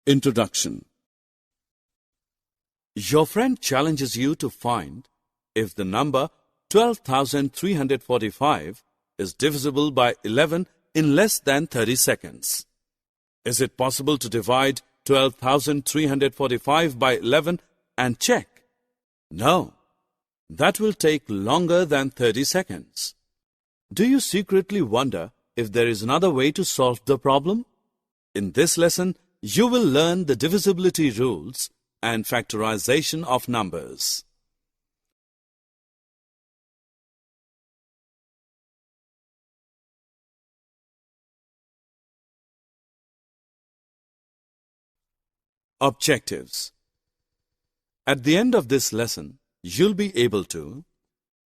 Introduction. Your friend challenges you to find if the number 12,345 is divisible by 11 in less than 30 seconds. Is it possible to divide 12,345 by 11 and check? No, that will take longer than 30 seconds. Do you secretly wonder if there is another way to solve the problem? In this lesson, you will learn the divisibility rules and factorization of numbers. Objectives. At the end of this lesson, you'll be able to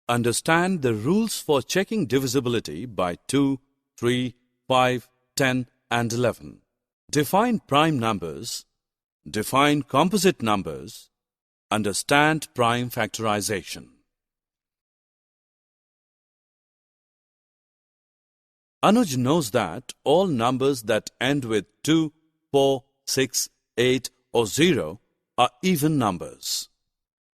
understand the rules for checking divisibility by 2, 3, 5, 10, and 11. Define prime numbers, define composite numbers, understand prime factorization. Anuj knows that all numbers that end with 2, 4, 6, 8 or 0 are even numbers.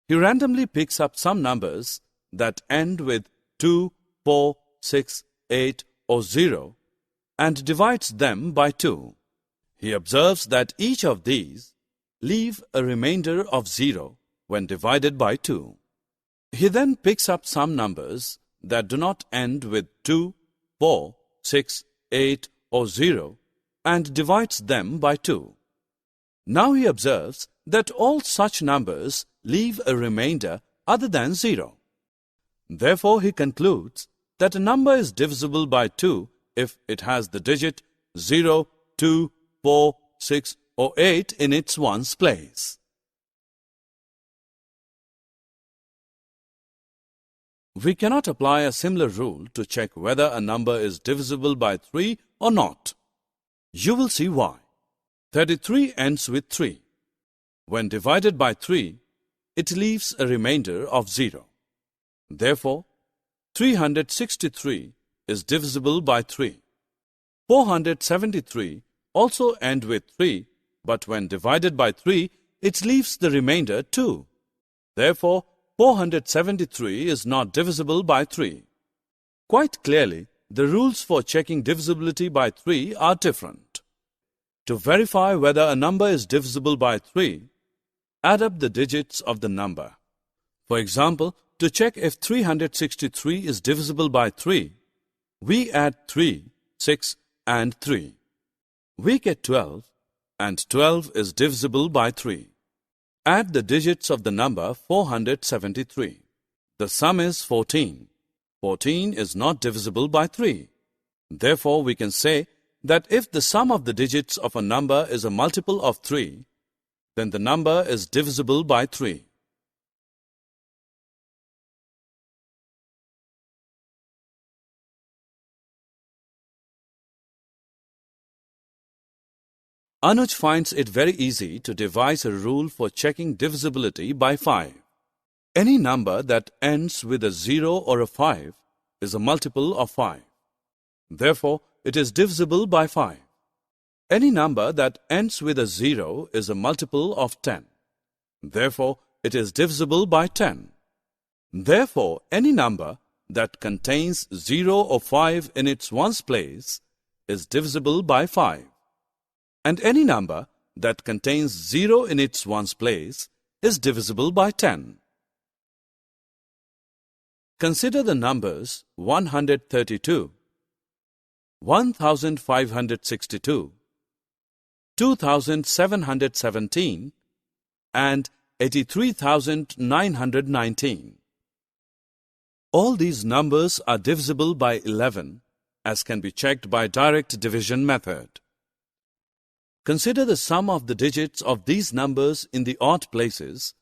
He randomly picks up some numbers that end with 2, 4, 6, 8 or 0 and divides them by 2. He observes that each of these leave a remainder of 0 when divided by 2. He then picks up some numbers that do not end with 2, 4, 6, 8 or 0 and divides them by 2. Now he observes that all such numbers leave a remainder other than 0. Therefore, he concludes that a number is divisible by 2 if it has the digit 0, 2, 4, 6 or 8 in its ones place. We cannot apply a similar rule to check whether a number is divisible by 3 or not. You will see why. 33 ends with 3. When divided by 3, it leaves a remainder of 0. Therefore, 363 is divisible by 3. 473 also end with 3, but when divided by 3, it leaves the remainder 2. Therefore, 473 is not divisible by 3. Quite clearly, the rules for checking divisibility by 3 are different. To verify whether a number is divisible by 3, add up the digits of the number. For example, to check if 363 is divisible by 3, we add 3, 6, and 3. We get 12, and 12 is divisible by 3. Add the digits of the number 473. The sum is 14. 14 is not divisible by 3. Therefore, we can say that if the sum of the digits of a number is a multiple of 3, then the number is divisible by 3. Anuj finds it very easy to devise a rule for checking divisibility by 5. Any number that ends with a 0 or a 5 is a multiple of 5. Therefore, it is divisible by 5. Any number that ends with a 0 is a multiple of 10. Therefore, it is divisible by 10. Therefore, any number that contains 0 or 5 in its ones place is divisible by 5. And any number that contains 0 in its ones place is divisible by 10. Consider the numbers 132, 1562, 2717, and 83,919. All these numbers are divisible by 11, as can be checked by direct division method. Consider the sum of the digits of these numbers in the odd places,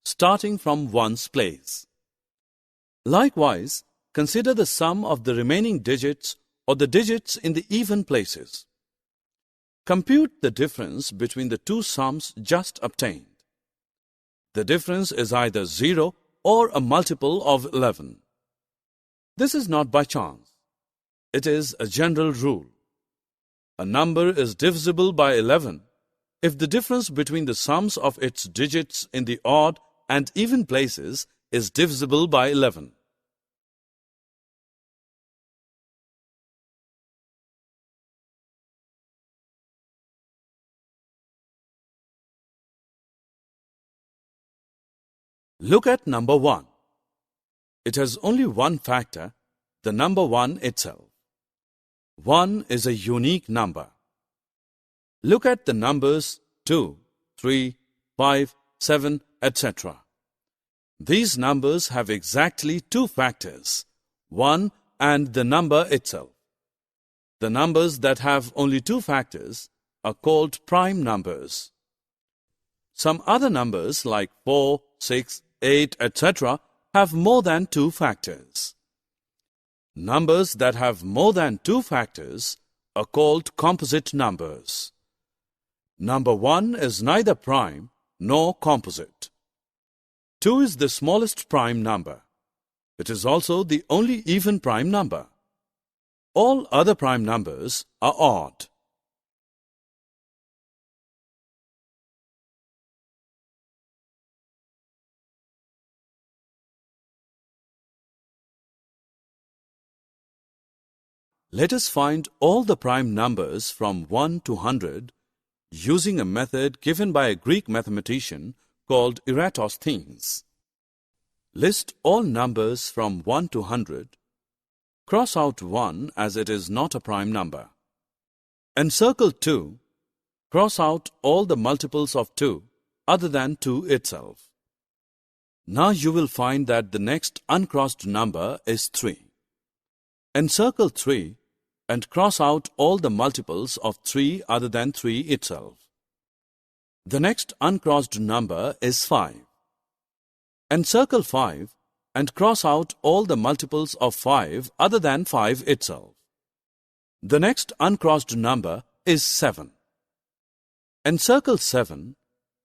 starting from ones place. Likewise, consider the sum of the remaining digits or the digits in the even places. Compute the difference between the two sums just obtained. The difference is either 0 or a multiple of 11. This is not by chance. It is a general rule. A number is divisible by 11 if the difference between the sums of its digits in the odd and even places is divisible by 11. Look at number 1. It has only one factor, the number 1 itself. 1 is a unique number. Look at the numbers 2, 3, 5, 7, etc. These numbers have exactly two factors, 1 and the number itself. The numbers that have only two factors are called prime numbers. Some other numbers like 4, 6, 8, etc. have more than two factors. Numbers that have more than two factors are called composite numbers. Number 1 is neither prime nor composite. 2 is the smallest prime number. It is also the only even prime number. All other prime numbers are odd. Let us find all the prime numbers from 1 to 100 using a method given by a Greek mathematician called Eratosthenes. List all numbers from 1 to 100. Cross out 1 as it is not a prime number. Encircle 2. Cross out all the multiples of 2 other than 2 itself. Now you will find that the next uncrossed number is 3. Encircle 3 and cross out all the multiples of 3 other than 3 itself. The next uncrossed number is 5. Encircle 5 and cross out all the multiples of 5 other than 5 itself. The next uncrossed number is 7. Encircle 7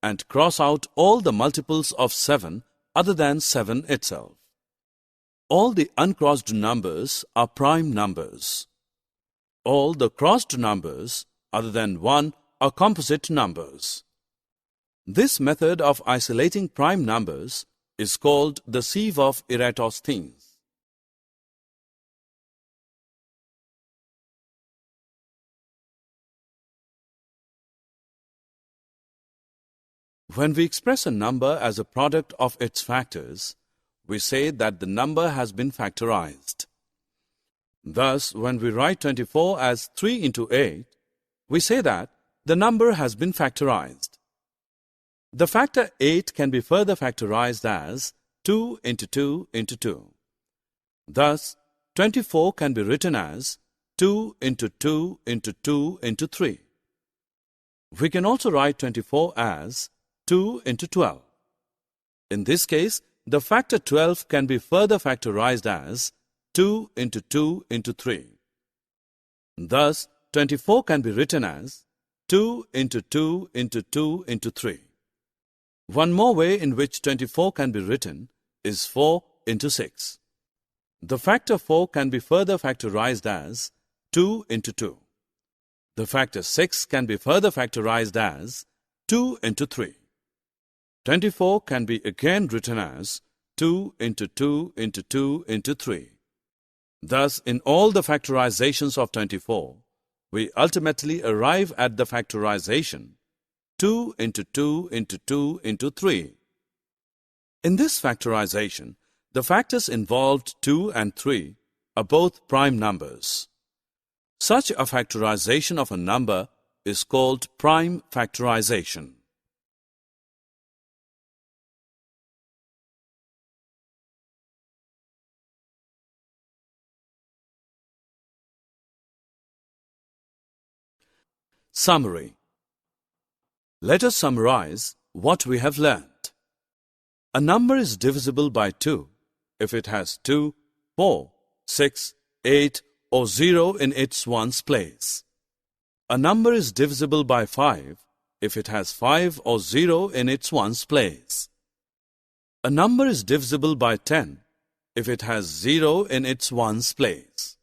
and cross out all the multiples of 7 other than 7 itself. All the uncrossed numbers are prime numbers. All the crossed numbers other than 1 are composite numbers. This method of isolating prime numbers is called the sieve of Eratosthenes. When we express a number as a product of its factors, we say that the number has been factorized. Thus, when we write 24 as 3 into 8, we say that the number has been factorized. The factor 8 can be further factorized as 2 into 2 into 2. Thus, 24 can be written as 2 into 2 into 2 into 3. We can also write 24 as 2 into 12. In this case, the factor 12 can be further factorized as 2 into 2 into 3. Thus, 24 can be written as 2 into 2 into 2 into 3. One more way in which 24 can be written is 4 into 6. The factor 4 can be further factorized as 2 into 2. The factor 6 can be further factorized as 2 into 3. 24 can be again written as 2 into 2 into 2 into 3. Thus, in all the factorizations of 24, we ultimately arrive at the factorization 2 into 2 into 2 into 3. In this factorization, the factors involved 2 and 3 are both prime numbers. Such a factorization of a number is called prime factorization. Summary. Let us summarize what we have learnt. A number is divisible by 2 if it has 2, 4, 6, 8 or 0 in its ones place. A number is divisible by 5 if it has 5 or 0 in its ones place. A number is divisible by 10 if it has 0 in its ones place.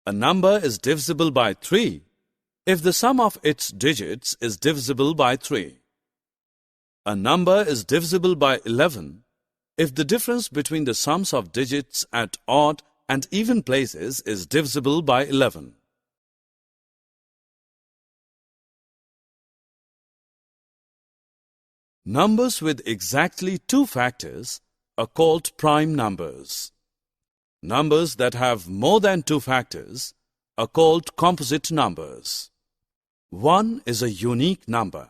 A number is divisible by 3 if the sum of its digits is divisible by 3. A number is divisible by 11 if the difference between the sums of digits at odd and even places is divisible by 11. Numbers with exactly 2 factors are called prime numbers. Numbers that have more than 2 factors are called composite numbers. 1 is a unique number.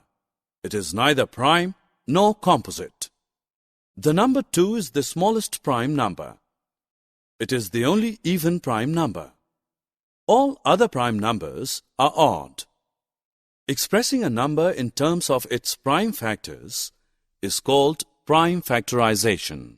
It is neither prime nor composite. The number 2 is the smallest prime number. It is the only even prime number. All other prime numbers are odd. Expressing a number in terms of its prime factors is called prime factorization.